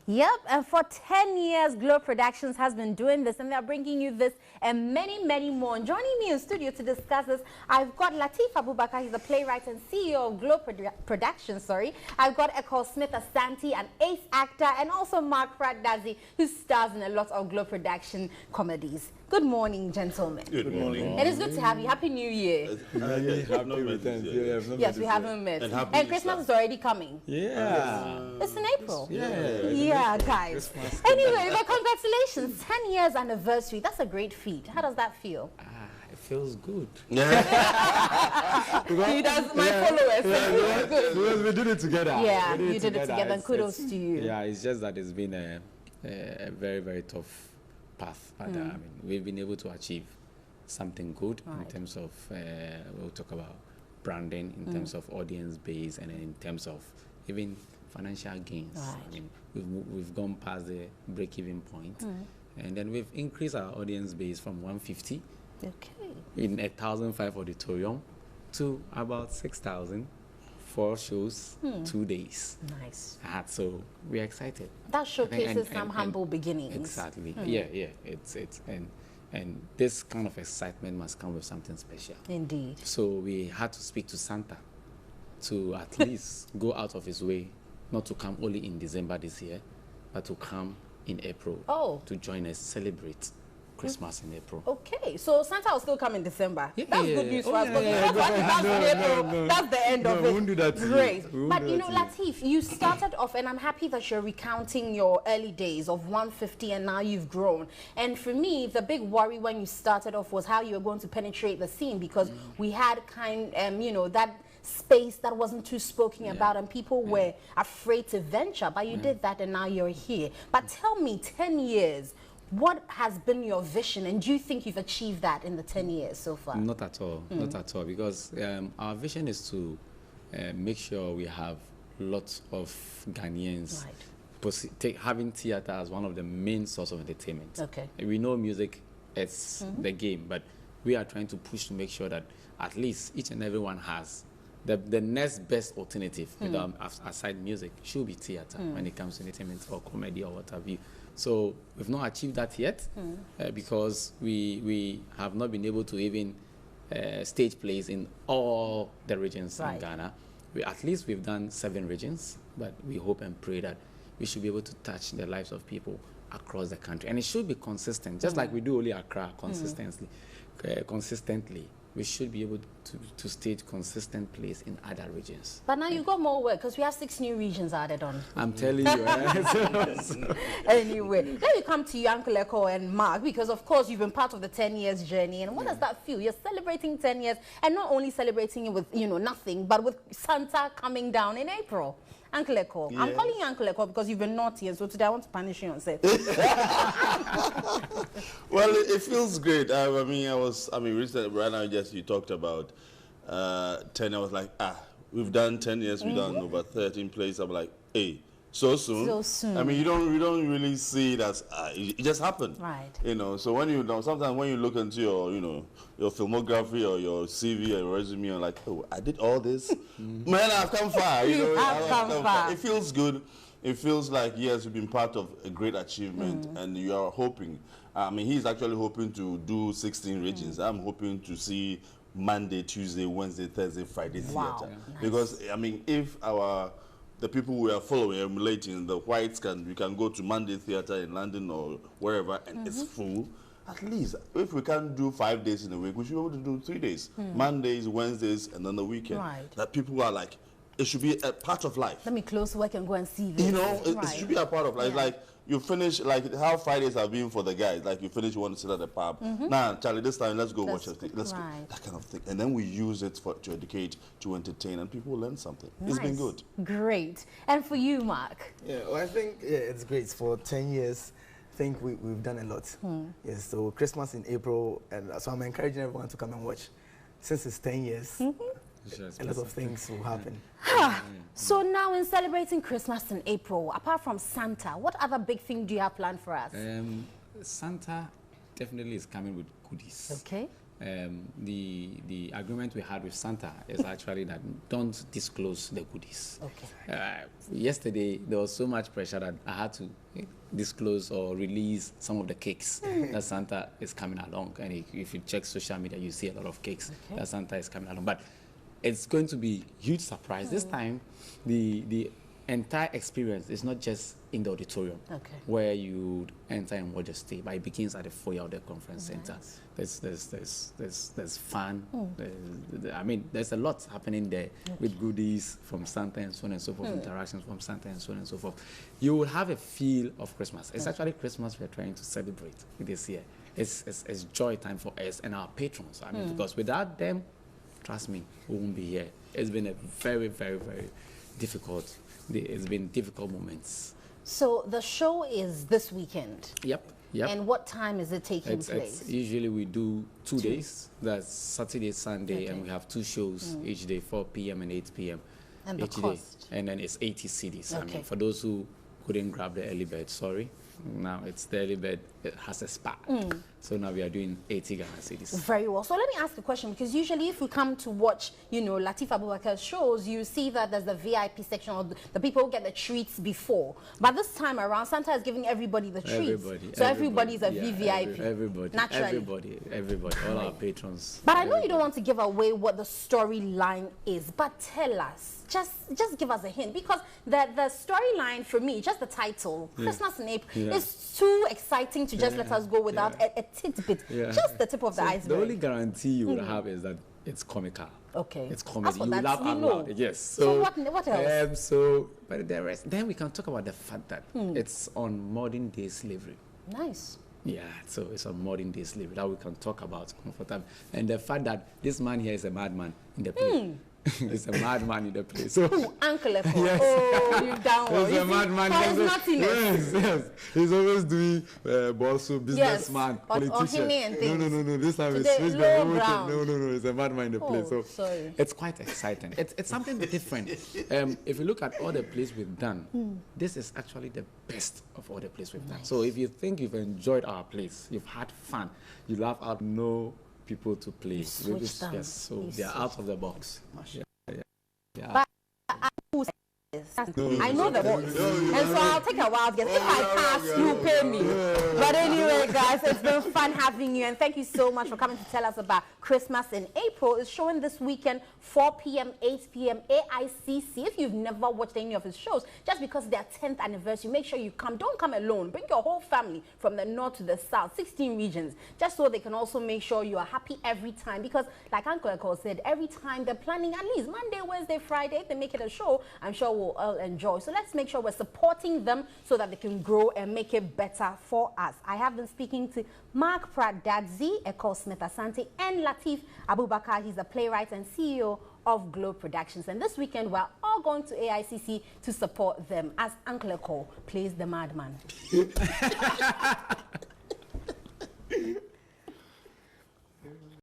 Yep, and for 10 years, Glow Productions has been doing this, and they're bringing you this and many, many more. And joining me in studio to discuss this, I've got Latif Abubakar. He's a playwright and CEO of Glow Productions. I've got Ecole Smith Asante, an ace actor, and also Mark Dazi, who stars in a lot of Glow Production comedies. Good morning, gentlemen. Good morning. It is good to have you. Happy New Year. Yes, we haven't met. And Christmas is already coming. Yeah. It's in April. Yeah, guys. Anyway, but congratulations. 10 years anniversary. That's a great feat. How does that feel? It feels good. He does, my followers. Because we did it together. Yeah, you did it together. Kudos to you. Yeah, it's just that it's been a very, very tough path. But I mean, we've been able to achieve something good in terms of, we'll talk about branding, in terms of audience base, and in terms of even financial gains. Right. I mean, we've gone past the break-even point, and then we've increased our audience base from 150 in 1,005 auditorium to about 6,000, 4 shows, 2 days. Nice. So we're excited. That showcases some humble beginnings. Exactly. Yeah. And this kind of excitement must come with something special. Indeed. So we had to speak to Santa to at least go out of his way, not to come only in December this year, but to come in April to join us, celebrate Christmas in April. Okay, so Santa will still come in December. Yeah, That's good news for us. That's the end of it. We won't do that. Great. But you know, Latif, you started off, and I'm happy that you're recounting your early days of 150, and now you've grown. And for me, the big worry when you started off was how you were going to penetrate the scene, because we had that space that wasn't too spoken about, and people were afraid to venture, but you did that, and now you're here. But tell me, 10 years, what has been your vision, and do you think you've achieved that in the 10 years so far? Not at all, not at all, because our vision is to make sure we have lots of Ghanaians having theater as one of the main source of entertainment. Okay. We know music is the game, but we are trying to push to make sure that at least each and everyone has the next best alternative, aside music, should be theater when it comes to entertainment or comedy or what have you. So we've not achieved that yet because we have not been able to even stage plays in all the regions in Ghana. At least we've done 7 regions, but we hope and pray that we should be able to touch the lives of people across the country. And it should be consistent, just like we do only Accra consistently. We should be able to stage consistent plays in other regions. But now you've got more work, because we have 6 new regions added on. I'm telling you. Anyway, let me come to you, Uncle Eko and Mark, because of course you've been part of the 10 years journey. And what does that feel? You're celebrating 10 years, and not only celebrating it with nothing, but with Santa coming down in April. Uncle Eko. Yeah. I'm calling you Uncle Eko because you've been naughty, and so today I want to punish you on set. Well, it feels great. Recently, right now, you talked about 10. I was like, we've done 10 years, we've done over 13 plays. I'm like, hey, so soon. So soon. I mean, you don't really see it as it just happened. Right. So when sometimes when you look into your filmography or your CV or your resume, you're like, oh, I did all this. Man, I've come far. I've come far. It feels good. It feels like, yes, you've been part of a great achievement, and you are hoping. He's actually hoping to do 16 regions. I'm hoping to see Monday, Tuesday, Wednesday, Thursday, Friday theater. Nice. Because if the people we are following, emulating, the whites we can go to Monday theater in London or wherever, and it's full. At least, if we can't do 5 days in a week, we should be able to do 3 days. Mondays, Wednesdays, and then the weekend. Right. That people are like, it should be a part of life. Let me close work and go and see this. It should be a part of life. Yeah. Like, you finish, like how Fridays have been for the guys. Like, you finish, you want to sit at the pub. Nah, Charlie, this time, let's go watch a thing. Let's go. That kind of thing. And then we use it to educate, to entertain, and people learn something. Nice. It's been good. Great. And for you, Mark? Yeah, well, I think it's great. For 10 years, I think we've done a lot. Yes, so Christmas in April, and so I'm encouraging everyone to come and watch. Since it's 10 years, a lot of things will happen. So now, in celebrating Christmas in April, apart from Santa, what other big thing do you have planned for us? Santa definitely is coming with goodies. Okay. the agreement we had with Santa is actually that don't disclose the goodies. Okay. Yesterday, there was so much pressure that I had to disclose or release some of the cakes that Santa is coming along. And if you check social media, you see a lot of cakes that Santa is coming along. But it's going to be a huge surprise. This time, the entire experience is not just in the auditorium where you enter and watch the stage, but it begins at the foyer of the conference center. There's fun. I mean, there's a lot happening there with goodies from Santa and so on and so forth, interactions from Santa and so on and so forth. You will have a feel of Christmas. It's actually Christmas we're trying to celebrate this year. It's joy time for us and our patrons. I mean, because without them, trust me, we won't be here. It's been a very, very, very difficult. It's been difficult moments. So the show is this weekend. Yep. And what time is it taking place? Usually we do 2 days. That's Saturday, Sunday, and we have 2 shows each day, 4 p.m. and 8 p.m. And the each cost? day. And then it's 80 cedis. I mean, for those who couldn't grab the early bird, sorry. Now it's the early bird, it has a spa. So now we are doing 80 Ghana cedis. Very well. So let me ask a question, because usually if we come to watch, you know, Latif Abubakar's shows, you see that there's the VIP section, or the people who get the treats before. But this time around, Santa is giving everybody the treats. So everybody's a VVIP. Everybody. Naturally. Everybody. All our patrons. But I know you don't want to give away what the storyline is, but tell us. Just give us a hint, because the storyline for me, just the title, Christmas in April, is too exciting to just let us go without a tidbit, just the tip of the iceberg. The only guarantee you will have is that it's comical. Okay. It's comedy. You laugh out loud. Yes. So what else? But the rest, then we can talk about the fact that it's on modern day slavery. Nice. Yeah, so it's on modern day slavery that we can talk about comfortably. And the fact that this man here is a madman in the play. He's a madman in the place. So, Uncle Efo. Yes. Oh, you down. He's a madman. Yes. He's always doing also businessman, politician. No. This time it's switched the whole thing. No. He's a madman in the place. So sorry. It's quite exciting. It's something different. If you look at all the plays we've done, this is actually the best of all the plays we've done. So if you think you've enjoyed our plays, you've had fun, you laugh out, no people to play. Yes, so they are out of the box. But I know the voice, and so I'll take a wild guess. If I pass, you pay me. But anyway, guys, it's been fun having you, and thank you so much for coming to tell us about Christmas in April. It's showing this weekend, 4 p.m., 8 p.m., AICC. If you've never watched any of his shows, just because their 10th anniversary, make sure you come. Don't come alone. Bring your whole family from the north to the south, 16 regions, just so they can also make sure you are happy every time. Because, like Uncle Eko said, every time they're planning at least Monday, Wednesday, Friday, if they make it a show, I'm sure we'll all enjoy. So let's make sure we're supporting them so that they can grow and make it better for us. I have been speaking to Mark Pradadzi, Eko Smith Asante, and Latif Abubakar. He's a playwright and CEO of Globe Productions. And this weekend, we're all going to AICC to support them as Uncle Eko plays the madman.